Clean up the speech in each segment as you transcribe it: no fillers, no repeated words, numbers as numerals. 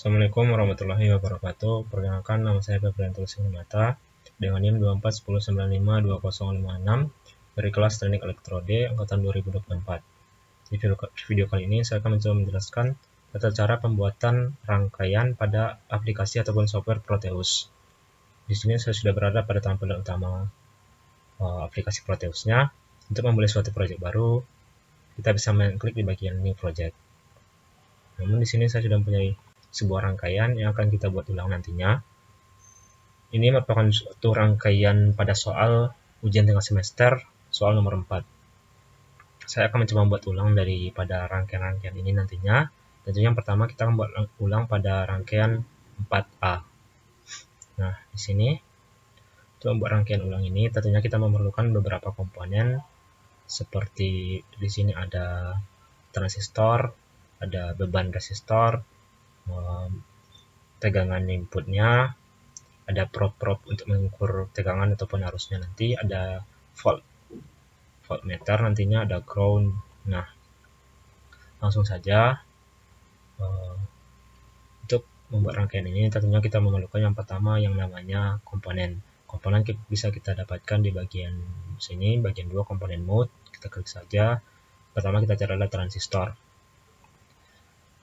Assalamualaikum warahmatullahi wabarakatuh. Perkenalkan, nama saya Febrianto Sinumata dengan NIM 2410952056 dari kelas Teknik Elektrode angkatan 2024. Di video kali ini saya akan mencoba menjelaskan tata cara pembuatan rangkaian pada aplikasi ataupun software Proteus. Di sini saya sudah berada pada tampilan utama aplikasi Proteusnya. Untuk memulai suatu proyek baru, kita bisa mengklik di bagian New Project. Namun di sini saya sudah mempunyai sebuah rangkaian yang akan kita buat ulang nantinya. Ini merupakan suatu rangkaian pada soal ujian tengah semester, soal nomor 4. Saya akan mencoba membuat ulang daripada rangkaian-rangkaian ini nantinya. Tentunya yang pertama kita akan membuat ulang pada rangkaian 4A. Nah, di sini untuk membuat rangkaian ulang ini tentunya kita memerlukan beberapa komponen seperti di sini ada transistor, ada beban resistor, tegangan inputnya, ada probe untuk mengukur tegangan ataupun arusnya, nanti ada voltmeter, nantinya ada ground. Nah, langsung saja untuk membuat rangkaian ini tentunya kita memerlukan yang pertama yang namanya komponen bisa kita dapatkan di bagian sini, bagian 2 komponen mode. Kita klik saja. Pertama kita cari adalah transistor.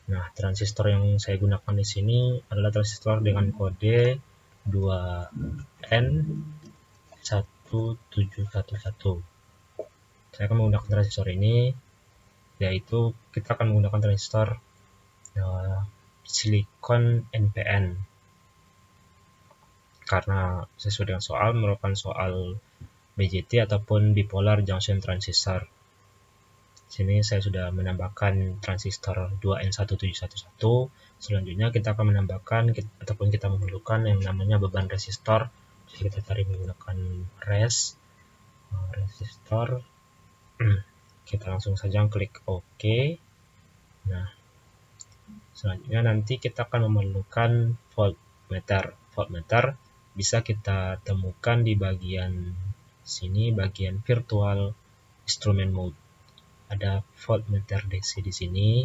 Nah, transistor yang saya gunakan di sini adalah transistor dengan kode 2N1711. Saya akan menggunakan transistor ini, yaitu kita akan menggunakan transistor silikon NPN. Karena sesuai dengan soal, merupakan soal BJT ataupun bipolar junction transistor. Sini saya sudah menambahkan transistor 2N1711. Selanjutnya kita akan menambahkan ataupun kita memerlukan yang namanya beban resistor. Jadi kita cari menggunakan resistor. Kita langsung saja klik OK. Nah, selanjutnya nanti kita akan memerlukan voltmeter. Voltmeter bisa kita temukan di bagian sini, bagian virtual instrument mode. Ada voltmeter DC di sini.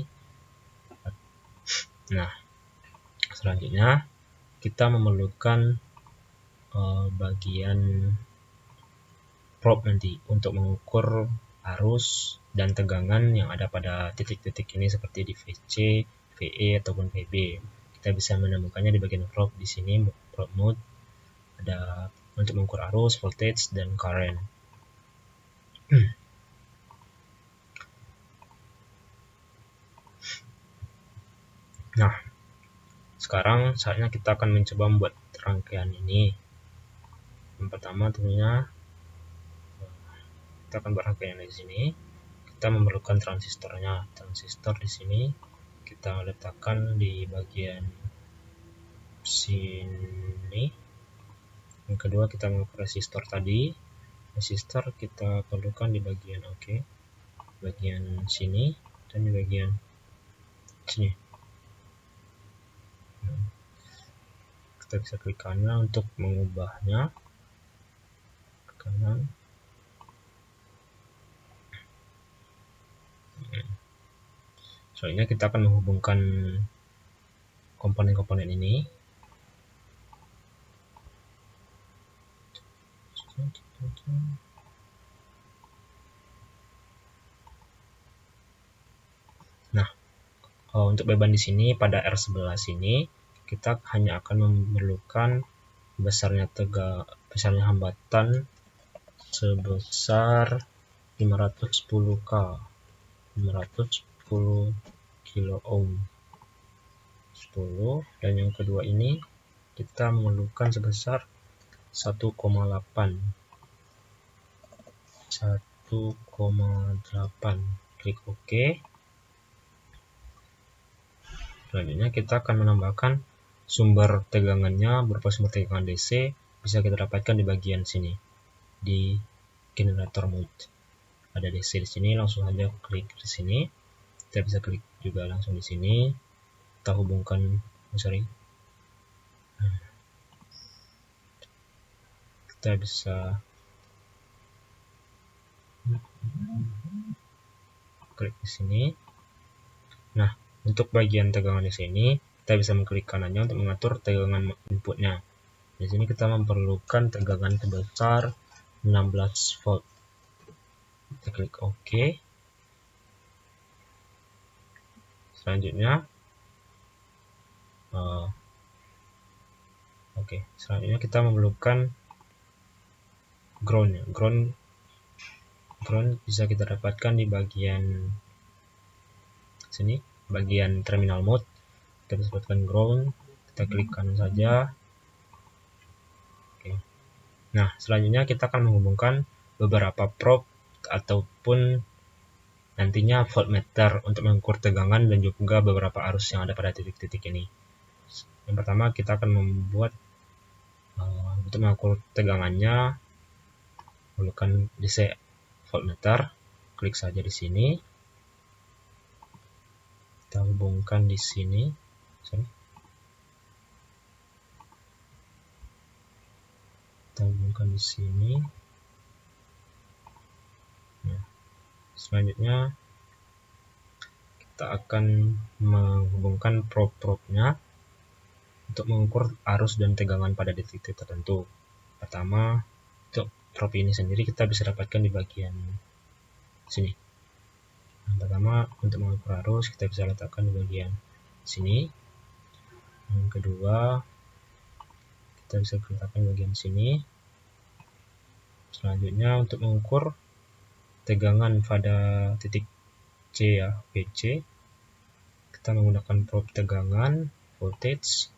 Nah, selanjutnya kita memerlukan bagian probe nanti untuk mengukur arus dan tegangan yang ada pada titik-titik ini seperti di VC, VE ataupun VB. Kita bisa menemukannya di bagian probe di sini, probe mode. Ada untuk mengukur arus, voltage dan current. Nah, sekarang saatnya kita akan mencoba membuat rangkaian ini. Yang pertama tentunya kita akan berangkaian di sini. Kita memerlukan transistornya. Transistor di sini kita letakkan di bagian sini. Yang kedua kita mengukur resistor tadi. Resistor kita perlukan di bagian bagian sini dan di bagian sini. Kita bisa klik kanan untuk mengubahnya ke kanan. Soalnya kita akan menghubungkan komponen-komponen ini. Nah, untuk beban di sini pada R11 ini kita hanya akan memerlukan besarnya hambatan sebesar 510K, 510 kilo ohm 10, dan yang kedua ini kita memerlukan sebesar 1,8. Klik OK. Selanjutnya kita akan menambahkan sumber tegangannya berupa sumber tegangan DC, bisa kita dapatkan di bagian sini di generator mode. Ada DC di sini, langsung saja klik di sini. Kita bisa klik juga langsung di sini. Kita hubungkan, kita bisa klik di sini. Nah, untuk bagian tegangan di sini kita bisa mengklik kanannya untuk mengatur tegangan inputnya. Di sini kita memerlukan tegangan sebesar 16 volt. Kita klik OK. Selanjutnya, selanjutnya kita memerlukan ground. Ground bisa kita dapatkan di bagian sini, bagian terminal mode. Kita bisa dapatkan ground, kita klik kanan saja. Oke. Nah, selanjutnya kita akan menghubungkan beberapa probe ataupun nantinya voltmeter untuk mengukur tegangan dan juga beberapa arus yang ada pada titik-titik ini. Yang pertama, kita akan membuat untuk mengukur tegangannya, perlukan DC voltmeter. Klik saja di sini. Kita hubungkan di sini. Kita hubungkan di sini. Nah, selanjutnya kita akan menghubungkan probe-nya untuk mengukur arus dan tegangan pada titik-titik tertentu. Pertama, untuk probe ini sendiri kita bisa dapatkan di bagian sini. Yang pertama, untuk mengukur arus kita bisa letakkan di bagian sini. Yang kedua, kita bisa letakkan di bagian sini. Selanjutnya, untuk mengukur tegangan pada titik C ya, PC, kita menggunakan probe tegangan voltage.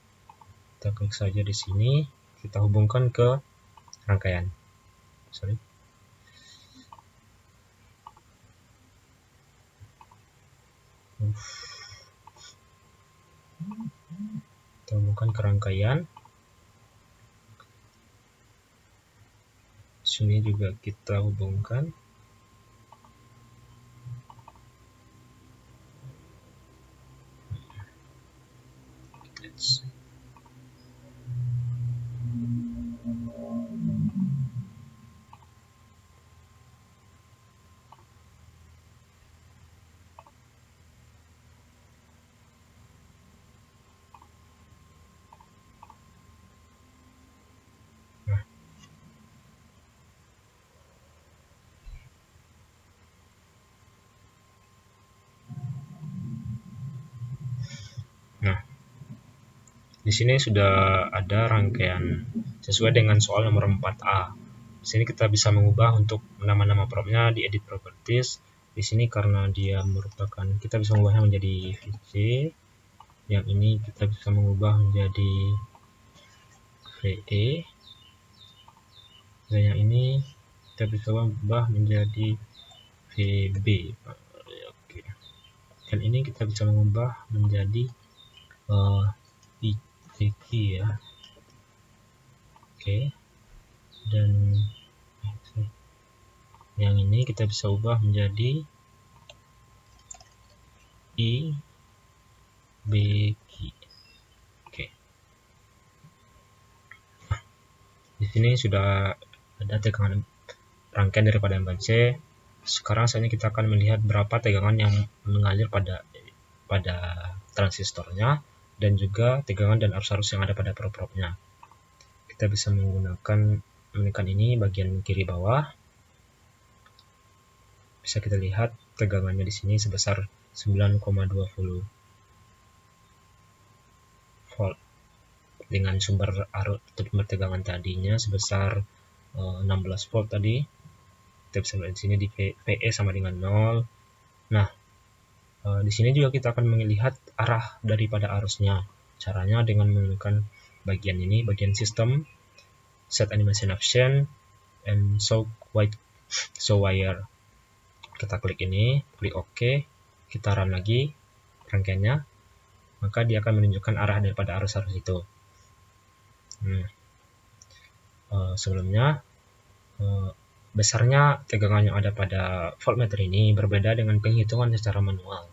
Kita klik saja di sini, kita hubungkan ke rangkaian. Kita hubungkan ke rangkaian. Sini juga kita hubungkan. Nah, di sini sudah ada rangkaian sesuai dengan soal nomor 4A. Di sini kita bisa mengubah untuk nama-nama probe-nya di edit properties. Di sini karena dia merupakan, kita bisa mengubahnya menjadi VC. Yang ini kita bisa mengubah menjadi VE. Dan yang ini kita bisa ubah menjadi VB. Oke. Dan ini kita bisa mengubah menjadi ITK ya. Oke. Dan yang ini kita bisa ubah menjadi IBK. Oke. Di sini sudah ada tegangan rangkaian daripada M/C. Sekarang saatnya kita akan melihat berapa tegangan yang mengalir pada transistornya dan juga tegangan dan arus-arus yang ada pada probe-nya. Kita bisa menekan ini bagian kiri bawah. Bisa kita lihat tegangannya di sini sebesar 9,20 volt dengan sumber arus sumber tegangan tadinya sebesar 16 volt tadi. Kita bisa lihat di sini di VE sama dengan 0. Nah, di sini juga kita akan melihat arah daripada arusnya. Caranya dengan menggunakan bagian ini, bagian sistem, set animation option, and show wire. Kita klik ini, klik OK, kita run lagi rangkaiannya, maka dia akan menunjukkan arah daripada arus-arus itu. Sebelumnya, besarnya tegangan yang ada pada voltmeter ini berbeda dengan penghitungan secara manual.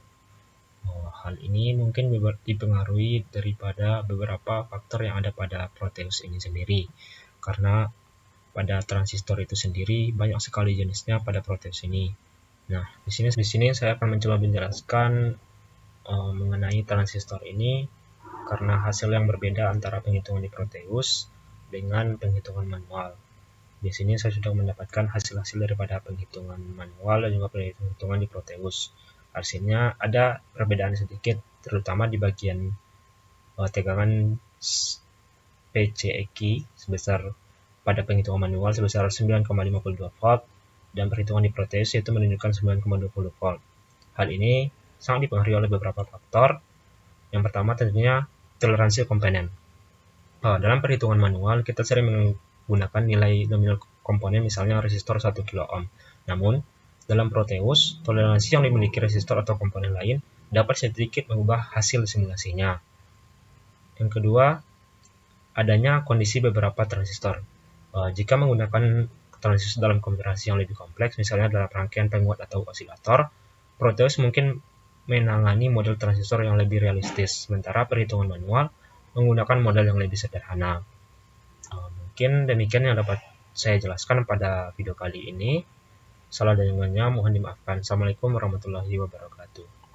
Hal ini mungkin dipengaruhi daripada beberapa faktor yang ada pada Proteus ini sendiri, karena pada transistor itu sendiri banyak sekali jenisnya pada Proteus ini. Nah, di sini saya akan mencoba menjelaskan mengenai transistor ini karena hasil yang berbeda antara penghitungan di Proteus dengan penghitungan manual. Di sini saya sudah mendapatkan hasil-hasil daripada penghitungan manual dan juga penghitungan di Proteus. Hasilnya ada perbedaan sedikit, terutama di bagian tegangan PCEQ sebesar pada penghitungan manual sebesar 9,52 volt dan perhitungan di Proteus itu menunjukkan 9,20 volt. Hal ini sangat dipengaruhi oleh beberapa faktor. Yang pertama tentunya toleransi komponen. Dalam perhitungan manual kita sering menggunakan nilai nominal komponen misalnya resistor 1 kilo ohm. Namun dalam Proteus, toleransi yang dimiliki resistor atau komponen lain dapat sedikit mengubah hasil simulasinya. Yang kedua, adanya kondisi beberapa transistor. Jika menggunakan transistor dalam konfigurasi yang lebih kompleks, misalnya dalam rangkaian penguat atau osilator, Proteus mungkin menangani model transistor yang lebih realistis, sementara perhitungan manual menggunakan model yang lebih sederhana. Mungkin demikian yang dapat saya jelaskan pada video kali ini. Salah dan kurangnya mohon dimaafkan. Assalamualaikum warahmatullahi wabarakatuh.